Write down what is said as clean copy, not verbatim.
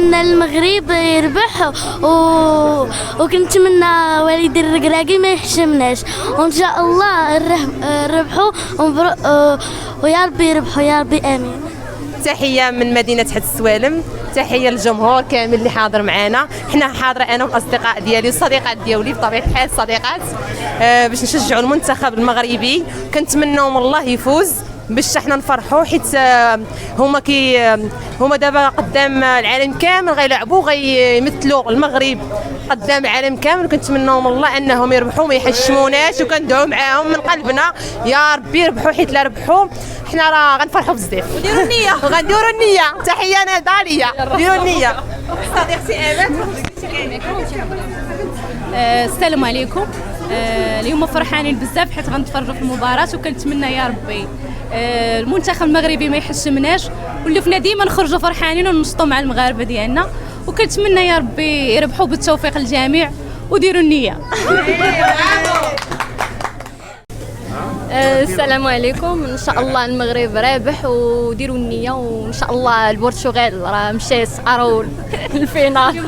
كنتمنى المغرب يربح وكنتمنى والدي الركراكي ما يحشمناش، وان شاء الله نربحوا ويا ربي يربحوا يا ربي امين. تحيه من مدينه حد السوالم، تحيه للجمهور كامل اللي حاضر معنا. حنا حاضره انا والاصدقاء ديالي والصديقات ديالي بطبيعه الحال صديقات باش نشجعوا المنتخب المغربي. كنتمناهم الله يفوز باش حنا نفرحوا، حيت هما دابا قدام العالم كامل غيلعبوا غيمثلوا المغرب قدام العالم كامل. كنتمناهم الله انهم يربحوا ما يحشموناش، وكندعوا معاهم من قلبنا يا ربي يربحوا، حيت لا ربحوا حنا راه غنفرحوا بزاف. وديروا النيه وغنديروا النيه. تحيه نضاليه، ديروا النيه. صديقتي امات السلام عليكم. اليوم فرحانين بزاف حيت غنتفرجوا في المباراة، وكنتمنى يا ربي المنتخب المغربي ما يحشمناش، ولفنا ديما نخرجوا فرحانين وننشطوا مع المغاربه ديالنا، وكنتمنى يا ربي يربحوا بالتوفيق الجميع وديروا النيه. السلام عليكم. ان شاء الله المغرب رابح وديروا النيه، وان شاء الله البرتغال راه مشات عرول الفينال.